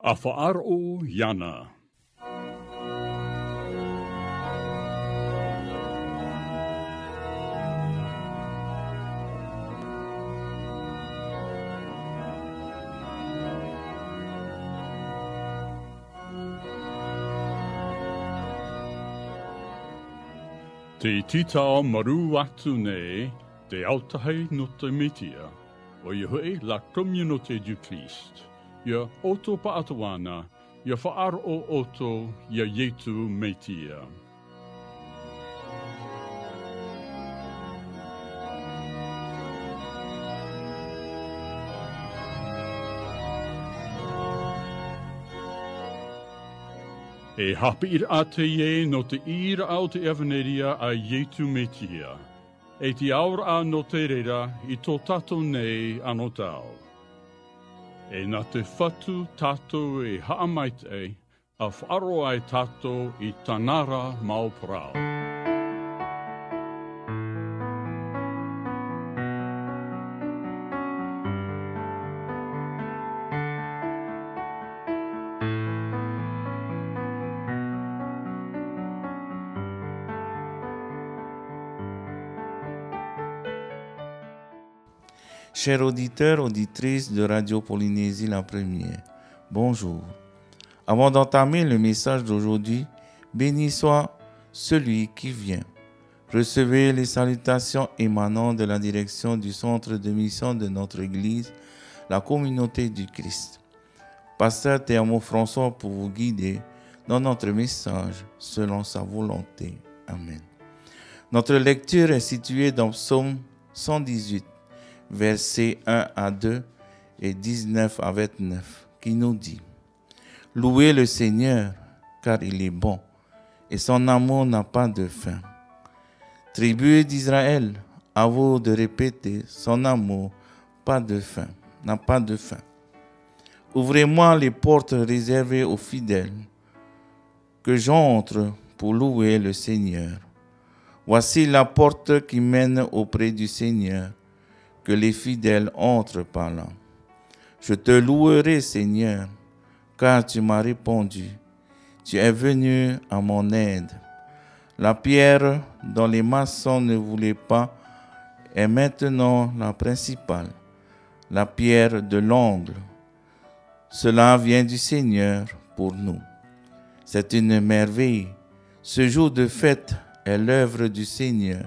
Afa'ar'u yana. Te tita maru atu ne, te autahe no te metia, o Yahweh la communauté du Christ. Ya oto paatuana, ya fa'ar o oto, ya yetu metia. E hapir ate ye no te ira au te evaneria a yetu metia. E te aura no te rera I tō tato nei anō tau. E nā te whatu tato e haamait e, a wharo ai tato I tanara mau prau. Chers auditeurs, auditrices de Radio Polynésie la Première, bonjour. Avant d'entamer le message d'aujourd'hui, béni soit celui qui vient. Recevez les salutations émanant de la direction du centre de mission de notre Église, la communauté du Christ. Pasteur Théamo François pour vous guider dans notre message selon sa volonté. Amen. Notre lecture est située dans Psaume 118. Versets 1 à 2 et 19 à 29, qui nous dit « Louez le Seigneur, car il est bon, et son amour n'a pas de fin. Tribu d'Israël, à vous de répéter, son amour n'a pas de fin. Ouvrez-moi les portes réservées aux fidèles, que j'entre pour louer le Seigneur. Voici la porte qui mène auprès du Seigneur, que les fidèles entrent par là. Je te louerai, Seigneur, car tu m'as répondu. Tu es venu à mon aide. La pierre dont les maçons ne voulaient pas est maintenant la principale, la pierre de l'angle. Cela vient du Seigneur pour nous. C'est une merveille. Ce jour de fête est l'œuvre du Seigneur.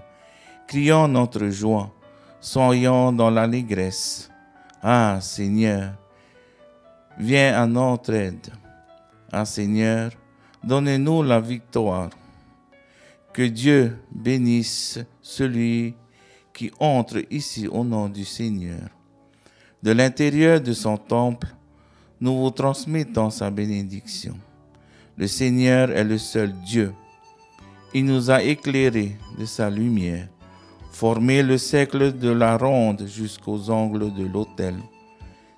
Crions notre joie. Soyons dans l'allégresse. Ah, Seigneur, viens à notre aide. Ah, Seigneur, donne-nous la victoire. Que Dieu bénisse celui qui entre ici au nom du Seigneur. De l'intérieur de son temple, nous vous transmettons sa bénédiction. Le Seigneur est le seul Dieu. Il nous a éclairés de sa lumière. Formez le cercle de la ronde jusqu'aux angles de l'autel.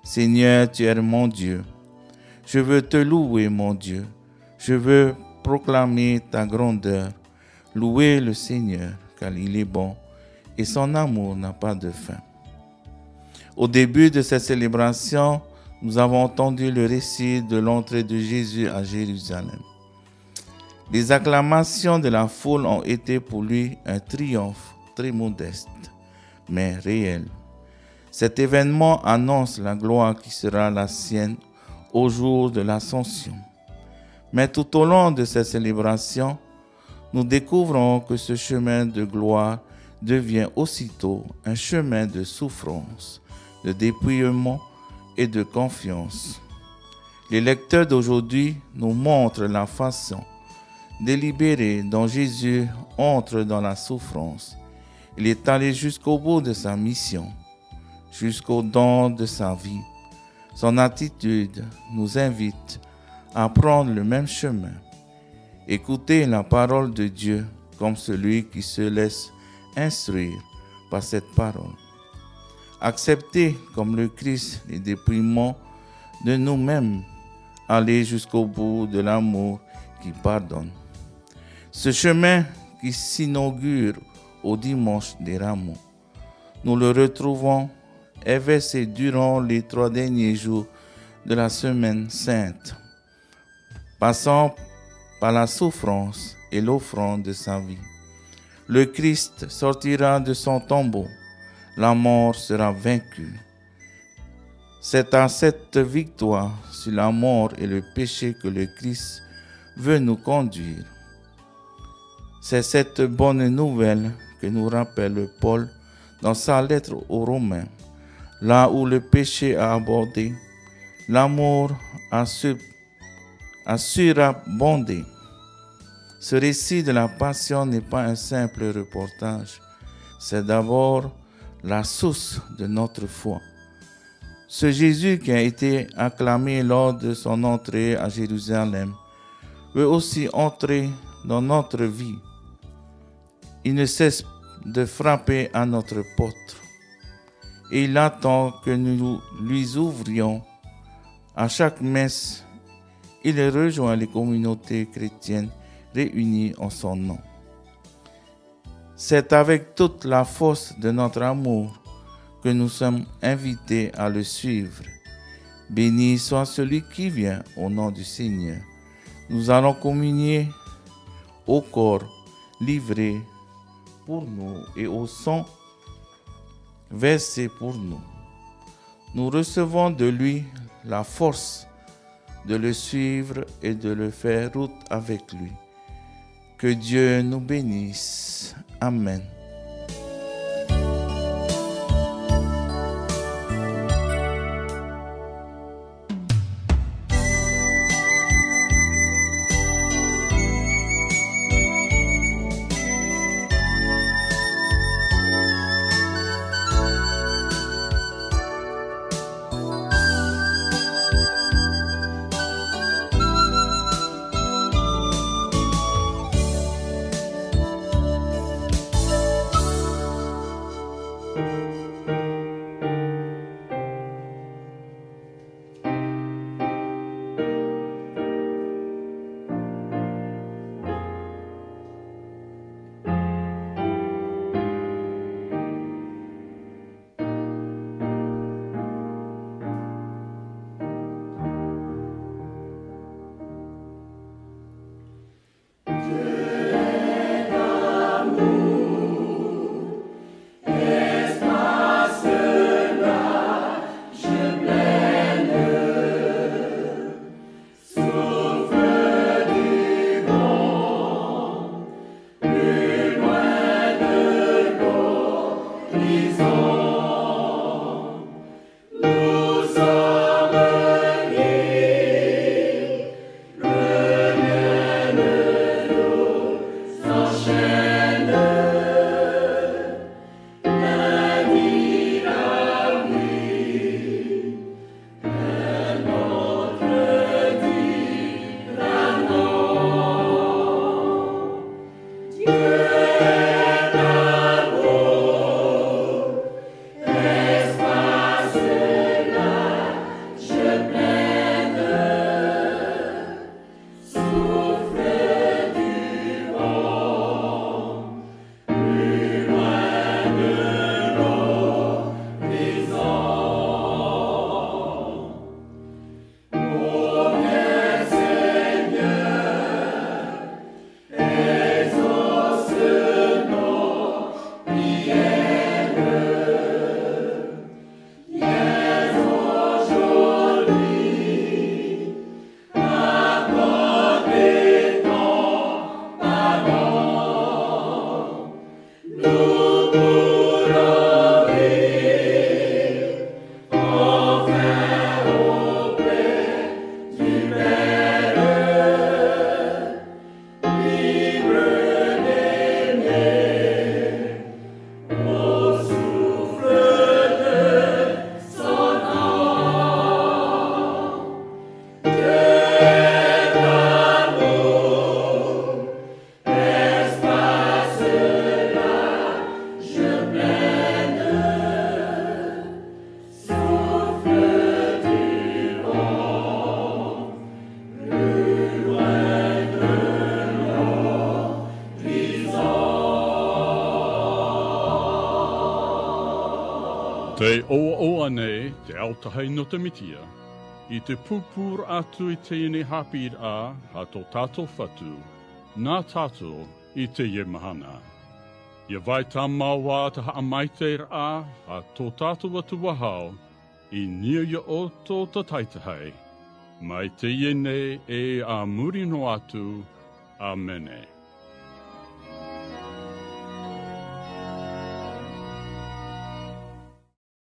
Seigneur, tu es mon Dieu. Je veux te louer, mon Dieu. Je veux proclamer ta grandeur. Louez le Seigneur, car il est bon et son amour n'a pas de fin. Au début de cette célébration, nous avons entendu le récit de l'entrée de Jésus à Jérusalem. Les acclamations de la foule ont été pour lui un triomphe très modeste, mais réel. Cet événement annonce la gloire qui sera la sienne au jour de l'Ascension. Mais tout au long de cette célébration, nous découvrons que ce chemin de gloire devient aussitôt un chemin de souffrance, de dépouillement et de confiance. Les lecteurs d'aujourd'hui nous montrent la façon délibérée dont Jésus entre dans la souffrance. Il est allé jusqu'au bout de sa mission, jusqu'au don de sa vie. Son attitude nous invite à prendre le même chemin. Écoutez la parole de Dieu comme celui qui se laisse instruire par cette parole. Accepter comme le Christ les dépouillements de nous-mêmes, aller jusqu'au bout de l'amour qui pardonne. Ce chemin qui s'inaugure au dimanche des Rameaux. Nous le retrouvons est versé durant les 3 derniers jours de la semaine sainte, passant par la souffrance et l'offrande de sa vie. Le Christ sortira de son tombeau, la mort sera vaincue. C'est à cette victoire sur la mort et le péché que le Christ veut nous conduire. C'est cette bonne nouvelle que nous rappelle Paul dans sa lettre aux Romains. Là où le péché a abordé, l'amour a surabondé. Ce récit de la Passion n'est pas un simple reportage, c'est d'abord la source de notre foi. Ce Jésus qui a été acclamé lors de son entrée à Jérusalem veut aussi entrer dans notre vie. Il ne cesse de frapper à notre porte et il attend que nous lui ouvrions. À chaque messe, il rejoint les communautés chrétiennes réunies en son nom. C'est avec toute la force de notre amour que nous sommes invités à le suivre. Béni soit celui qui vient au nom du Seigneur. Nous allons communier au corps livré pour nous et au sang versé pour nous. Nous recevons de lui la force de le suivre et de le faire route avec lui. Que Dieu nous bénisse. Amen. Te oa oa nei te autahei no te mitia. I te pupur atu I tēnei hapi a, ha tō tātou whatu, nā tātou I te ie mahana. Ia vai tā maua te haa maiteir a, ha tō tātou atu wahau, I nia ia o tō taitahai. Mai te ie nei e a muri no atu, Amene.